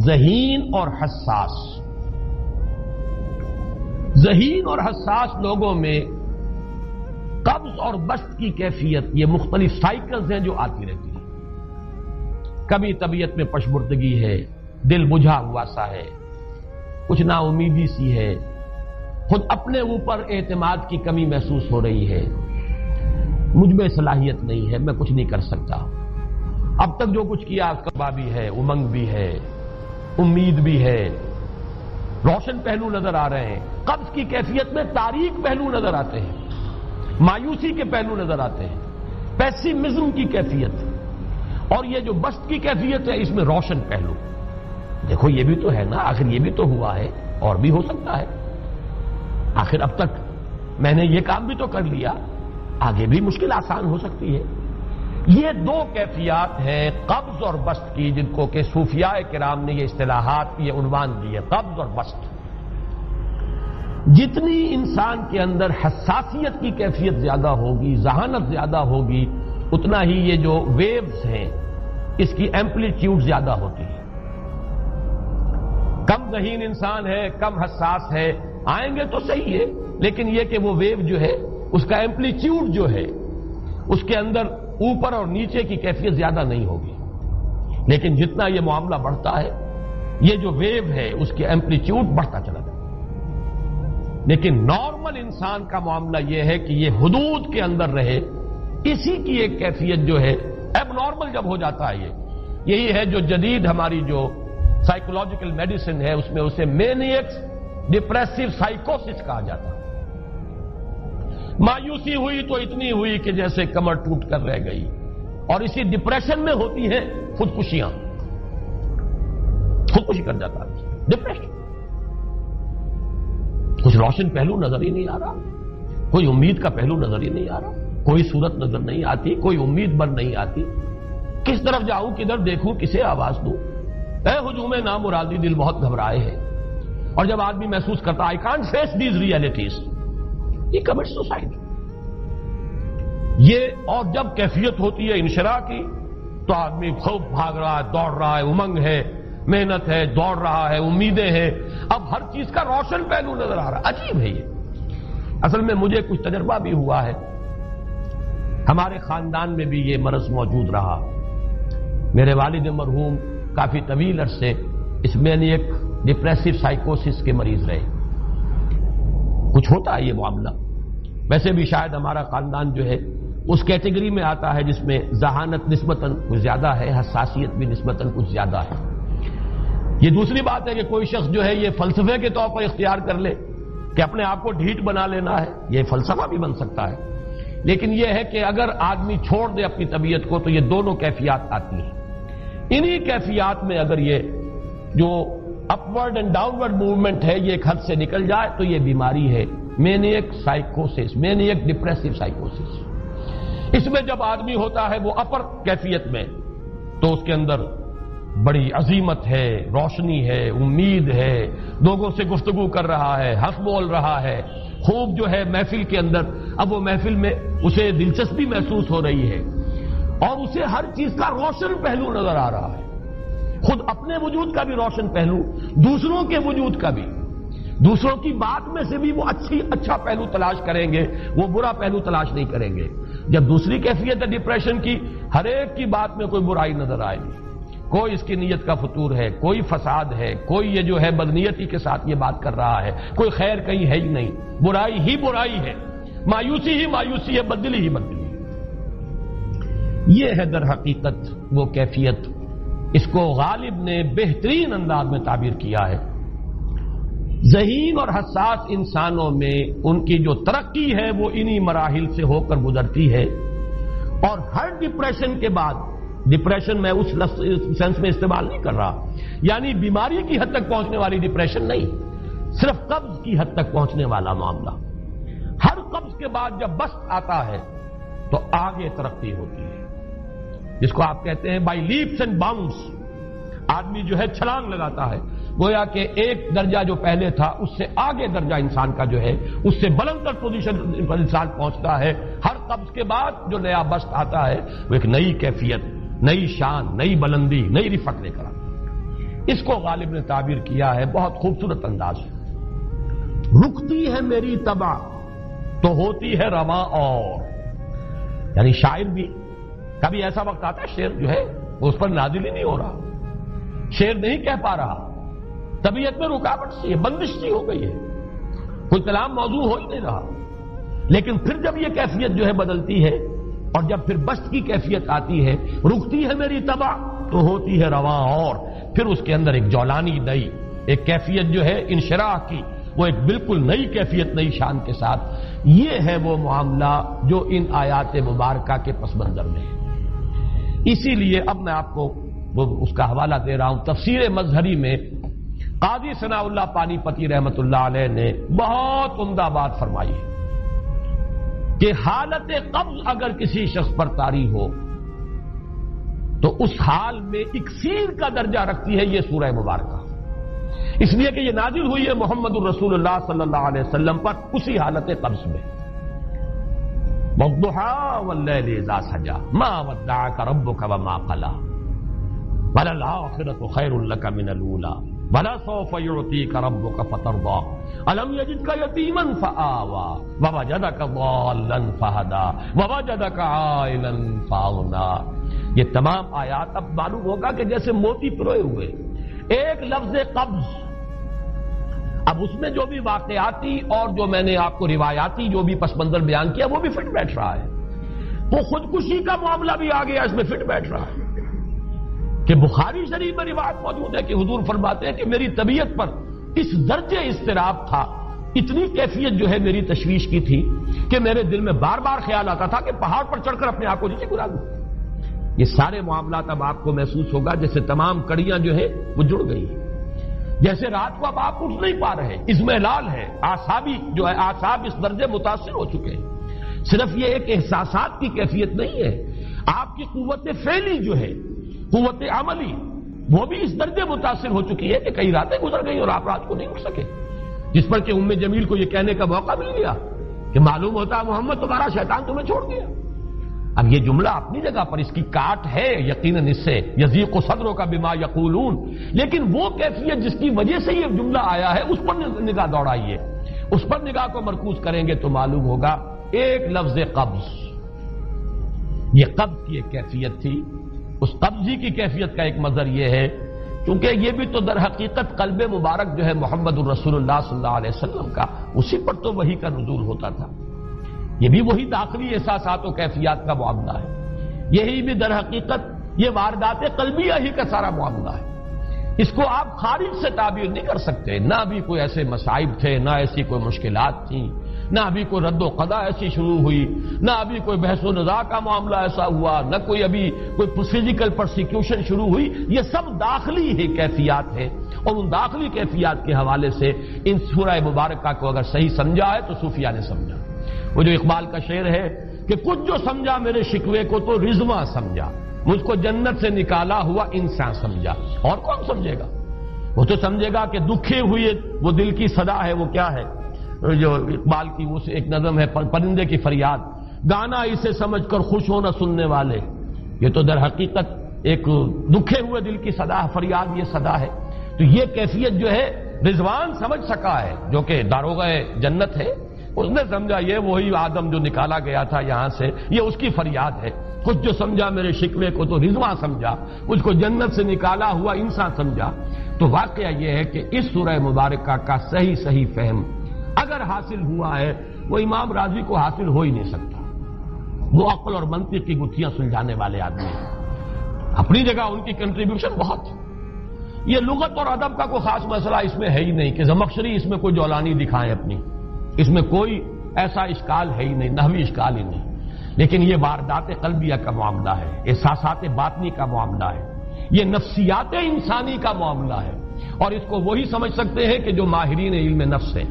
ذہین اور حساس. ذہین اور حساس لوگوں میں قبض اور بسط کی کیفیت، یہ مختلف سائیکلز ہیں جو آتی رہتی ہیں. کبھی طبیعت میں پشمردگی ہے، دل بجھا ہوا سا ہے، کچھ نا امیدی سی ہے، خود اپنے اوپر اعتماد کی کمی محسوس ہو رہی ہے، مجھ میں صلاحیت نہیں ہے، میں کچھ نہیں کر سکتا، اب تک جو کچھ کیا کبا بھی ہے، امنگ بھی ہے، امید بھی ہے، روشن پہلو نظر آ رہے ہیں. قبض کی کیفیت میں تاریک پہلو نظر آتے ہیں، مایوسی کے پہلو نظر آتے ہیں، پیسیمزم کی کیفیت. اور یہ جو بسط کی کیفیت ہے اس میں روشن پہلو. دیکھو یہ بھی تو ہے نا، آخر یہ بھی تو ہوا ہے اور بھی ہو سکتا ہے، آخر اب تک میں نے یہ کام بھی تو کر لیا، آگے بھی مشکل آسان ہو سکتی ہے. یہ دو کیفیات ہیں قبض اور بسط کی، جن کو کہ صوفیاء کرام نے یہ اصطلاحات، یہ عنوان دیے، قبض اور بسط. جتنی انسان کے اندر حساسیت کی کیفیت زیادہ ہوگی، ذہانت زیادہ ہوگی، اتنا ہی یہ جو ویوز ہیں اس کی ایمپلیٹیوڈ زیادہ ہوتی ہے. کم ذہین انسان ہے، کم حساس ہے، آئیں گے تو صحیح ہے، لیکن یہ کہ وہ ویو جو ہے اس کا ایمپلیٹیوڈ جو ہے اس کے اندر اوپر اور نیچے کی کیفیت زیادہ نہیں ہوگی. لیکن جتنا یہ معاملہ بڑھتا ہے یہ جو ویو ہے اس کے ایمپلیٹیوڈ بڑھتا چلا جاتا ہے. لیکن نارمل انسان کا معاملہ یہ ہے کہ یہ حدود کے اندر رہے. اسی کی ایک کیفیت جو ہے ایب نارمل جب ہو جاتا ہے، یہی ہے جو جدید ہماری جو سائیکولوجیکل میڈیسن ہے اس میں اسے مینیکس ڈپریسو سائیکوسس کہا جاتا ہے. مایوسی ہوئی تو اتنی ہوئی کہ جیسے کمر ٹوٹ کر رہ گئی، اور اسی ڈپریشن میں ہوتی ہیں خودکشیاں. خودکشی کر جاتا ہے ڈپریشن. کچھ روشن پہلو نظر ہی نہیں آ رہا، کوئی امید کا پہلو نظر ہی نہیں آ رہا، کوئی صورت نظر نہیں آتی، کوئی امید بن نہیں آتی. کس طرف جاؤں، کدھر دیکھوں، کسے آواز دوں؟ اے ہجوم نامرادی دل بہت گھبرائے ہیں. اور جب آدمی محسوس کرتا I can't face these realities، یہ کمٹس سوسائڈ. یہ اور جب کیفیت ہوتی ہے انشراح کی تو آدمی خوب بھاگ رہا ہے، دوڑ رہا ہے، امنگ ہے، محنت ہے، دوڑ رہا ہے، امیدیں ہیں، اب ہر چیز کا روشن پہلو نظر آ رہا ہے. عجیب ہے یہ. اصل میں مجھے کچھ تجربہ بھی ہوا ہے، ہمارے خاندان میں بھی یہ مرض موجود رہا. میرے والد مرحوم کافی طویل عرصے اس مینیک ڈپریسو سائیکوسس کے مریض رہے. کچھ ہوتا ہے یہ معاملہ. ویسے بھی شاید ہمارا خاندان جو ہے اس کیٹیگری میں آتا ہے جس میں ذہانت نسبتاً کچھ زیادہ ہے، حساسیت بھی نسبتاً کچھ زیادہ ہے. یہ دوسری بات ہے کہ کوئی شخص جو ہے یہ فلسفے کے طور پر اختیار کر لے کہ اپنے آپ کو ڈھیٹ بنا لینا ہے، یہ فلسفہ بھی بن سکتا ہے. لیکن یہ ہے کہ اگر آدمی چھوڑ دے اپنی طبیعت کو تو یہ دونوں کیفیات آتی ہیں. انہی کیفیات میں اگر یہ جو اپورڈ اینڈ ڈاؤنورڈ موومنٹ ہے یہ ایک حد سے نکل جائے تو یہ بیماری ہے مینیک سائیکوسس، مینیک ڈپریسو سائیکوسس. اس میں جب آدمی ہوتا ہے وہ اپر کیفیت میں تو اس کے اندر بڑی عظیمت ہے، روشنی ہے، امید ہے، لوگوں سے گفتگو کر رہا ہے، ہنس بول رہا ہے، خوب جو ہے محفل کے اندر. اب وہ محفل میں اسے دلچسپی محسوس ہو رہی ہے اور اسے ہر چیز کا روشن پہلو نظر آ رہا ہے، خود اپنے وجود کا بھی روشن پہلو، دوسروں کے وجود کا بھی. دوسروں کی بات میں سے بھی وہ اچھا پہلو تلاش کریں گے، وہ برا پہلو تلاش نہیں کریں گے. جب دوسری کیفیت ہے ڈپریشن کی، ہر ایک کی بات میں کوئی برائی نظر آئے گی، کوئی اس کی نیت کا فطور ہے، کوئی فساد ہے، کوئی یہ جو ہے بدنیتی کے ساتھ یہ بات کر رہا ہے، کوئی خیر کہیں ہے ہی نہیں، برائی ہی برائی ہے، مایوسی ہی مایوسی ہے، بدلی ہی بدلی. یہ ہے در حقیقت وہ کیفیت. اس کو غالب نے بہترین انداز میں تعبیر کیا ہے. ذہین اور حساس انسانوں میں ان کی جو ترقی ہے وہ انہی مراحل سے ہو کر گزرتی ہے. اور ہر ڈپریشن کے بعد، ڈپریشن میں اس سینس میں استعمال نہیں کر رہا یعنی بیماری کی حد تک پہنچنے والی ڈپریشن نہیں، صرف قبض کی حد تک پہنچنے والا معاملہ. ہر قبض کے بعد جب بسط آتا ہے تو آگے ترقی ہوتی ہے، جس کو آپ کہتے ہیں بائی لیپس اینڈ باؤنڈس. آدمی جو ہے چھلانگ لگاتا ہے، گویا کہ ایک درجہ جو پہلے تھا اس سے آگے درجہ انسان کا جو ہے اس سے بلند تر پوزیشن پر انسان پہنچتا ہے. ہر قبض کے بعد جو نیا بسط آتا ہے وہ ایک نئی کیفیت، نئی شان، نئی بلندی، نئی رفعت لے کر آتا ہے. اس کو غالب نے تعبیر کیا ہے بہت خوبصورت انداز سے، رکتی ہے میری طبع تو ہوتی ہے رواں اور، یعنی شاعر بھی کبھی ایسا وقت آتا ہے شعر جو ہے وہ اس پر نازل ہی نہیں ہو رہا، شعر نہیں کہہ پا رہا، طبیعت میں رکاوٹ سی ہے، بندش سی ہو گئی ہے، کوئی کلام موضوع ہو ہی نہیں رہا، لیکن پھر جب یہ کیفیت جو ہے بدلتی ہے اور جب پھر بست کی کیفیت آتی ہے، رکتی ہے میری طبع تو ہوتی ہے رواں اور، پھر اس کے اندر ایک جولانی نئی ایک کیفیت جو ہے انشراح کی، وہ ایک بالکل نئی کیفیت نئی شان کے ساتھ، یہ ہے وہ معاملہ جو ان آیات مبارکہ کے پس منظر میں ہے۔ اسی لیے اب میں آپ کو اس کا حوالہ دے رہا ہوں، تفسیر مظہری میں قاضی ثناء اللہ پانی پتی رحمت اللہ علیہ نے بہت عمدہ بات فرمائی ہے کہ حالت قبض اگر کسی شخص پر طاری ہو تو اس حال میں اکسیر کا درجہ رکھتی ہے یہ سورہ مبارکہ، اس لیے کہ یہ نازل ہوئی ہے محمد الرسول اللہ صلی اللہ علیہ وسلم پر اسی حالت قبض میں۔ وَالضُّحَىٰ وَاللَّيْلِ إِذَا سَجَىٰ مَا وَدَّعَكَ رَبُّكَ وَمَا قَلَىٰ وَلَلْآخِرَةُ خَيْرٌ لَكَ مِنَ الْأُولَىٰ وَلَسَوْفَ يُعْطِيكَ رَبُّكَ فَتَرْضَىٰ أَلَمْ يَجِدْكَ يَتِيمًا فَآوَىٰ وَوَجَدَكَ ضَالًّا فَهَدَىٰ وَوَجَدَكَ عَائِلًا فَأَغْنَىٰ۔ یہ تمام آیات اب معلوم ہوگا کہ جیسے موتی پروئے ہوئے، ایک لفظ قبض، اب اس میں جو بھی واقعاتی اور جو میں نے آپ کو روایاتی جو بھی پس منظر بیان کیا وہ بھی فٹ بیٹھ رہا ہے، وہ خودکشی کا معاملہ بھی آ گیا اس میں فٹ بیٹھ رہا ہے کہ بخاری شریف میں روایت موجود ہے کہ حضور فرماتے ہیں کہ میری طبیعت پر اس درجے اضطراب تھا، اتنی کیفیت جو ہے میری تشویش کی تھی کہ میرے دل میں بار بار خیال آتا تھا کہ پہاڑ پر چڑھ کر اپنے آپ کو نیچے گرا دوں۔ یہ سارے معاملات اب آپ کو محسوس ہوگا جیسے تمام کڑیاں جو ہے وہ جڑ گئی ہیں، جیسے رات کو اب آپ اٹھ نہیں پا رہے، اضمحلال ہے، اعصابی جو ہے اعصاب اس درجے متاثر ہو چکے ہیں۔ صرف یہ ایک احساسات کی کیفیت نہیں ہے، آپ کی قوت فعلی جو ہے، قوت عملی، وہ بھی اس درجے متاثر ہو چکی ہے کہ کئی راتیں گزر گئی اور آپ رات کو نہیں اٹھ سکے، جس پر کہ ام جمیل کو یہ کہنے کا موقع مل گیا کہ معلوم ہوتا محمد تمہارا شیطان تمہیں چھوڑ گیا۔ اب یہ جملہ اپنی جگہ پر اس کی کاٹ ہے یقیناً، اس سے یضیق صدرک بما یقولون، لیکن وہ کیفیت جس کی وجہ سے یہ جملہ آیا ہے اس پر نگاہ دوڑائیے، اس پر نگاہ کو مرکوز کریں گے تو معلوم ہوگا ایک لفظ قبض، یہ قبض کی ایک کیفیت تھی، اس قبضی کی کیفیت کا ایک مظہر یہ ہے کیونکہ یہ بھی تو در حقیقت قلب مبارک جو ہے محمد الرسول اللہ صلی اللہ علیہ وسلم کا، اسی پر تو وحی کا نزول ہوتا تھا، یہ بھی وہی داخلی احساسات و کیفیات کا معاملہ ہے، یہی بھی در حقیقت یہ واردات قلبیہ ہی کا سارا معاملہ ہے، اس کو آپ خارج سے تعبیر نہیں کر سکتے، نہ ابھی کوئی ایسے مصائب تھے، نہ ایسی کوئی مشکلات تھیں، نہ ابھی کوئی رد و قضا ایسی شروع ہوئی، نہ ابھی کوئی بحث و نزاع کا معاملہ ایسا ہوا، نہ کوئی ابھی کوئی فزیکل پرسیکیوشن شروع ہوئی، یہ سب داخلی ہی کیفیات ہیں، اور ان داخلی کیفیات کے حوالے سے ان سورہ مبارکہ کو اگر صحیح سمجھا ہے تو صوفیہ نے سمجھا۔ وہ جو اقبال کا شعر ہے کہ کچھ جو سمجھا میرے شکوے کو تو رضواں سمجھا، مجھ کو جنت سے نکالا ہوا انسان سمجھا، اور کون سمجھے گا؟ وہ تو سمجھے گا کہ دکھے ہوئے وہ دل کی صدا ہے، وہ کیا ہے جو اقبال کی وہ ایک نظم ہے پرندے کی فریاد، گانا اسے سمجھ کر خوش ہونا سننے والے، یہ تو در حقیقت ایک دکھے ہوئے دل کی صدا فریاد، یہ صدا ہے۔ تو یہ کیفیت جو ہے رضوان سمجھ سکا ہے جو کہ داروغہ جنت ہے، اس نے سمجھا یہ وہی آدم جو نکالا گیا تھا یہاں سے، یہ اس کی فریاد ہے۔ کچھ جو سمجھا میرے شکوے کو تو رضواں سمجھا، مجھ کو جنت سے نکالا ہوا انسان سمجھا۔ تو واقعہ یہ ہے کہ اس سورہ مبارکہ کا صحیح فہم اگر حاصل ہوا ہے، وہ امام راضی کو حاصل ہو ہی نہیں سکتا، وہ عقل اور منطق کی گتھیاں سلجھانے والے آدمی ہیں، اپنی جگہ ان کی کنٹریبیوشن بہت ہے۔ یہ لغت اور ادب کا کوئی خاص مسئلہ اس میں ہے ہی نہیں کہ زمخشری اس میں کوئی جولانی دکھائیں اپنی، اس میں کوئی ایسا اشکال ہے ہی نہیں، نحوی اشکال ہی نہیں، لیکن یہ واردات قلبیہ کا معاملہ ہے، احساسات باطنی کا معاملہ ہے، یہ نفسیات انسانی کا معاملہ ہے، اور اس کو وہی سمجھ سکتے ہیں کہ جو ماہرین علم نفس ہیں۔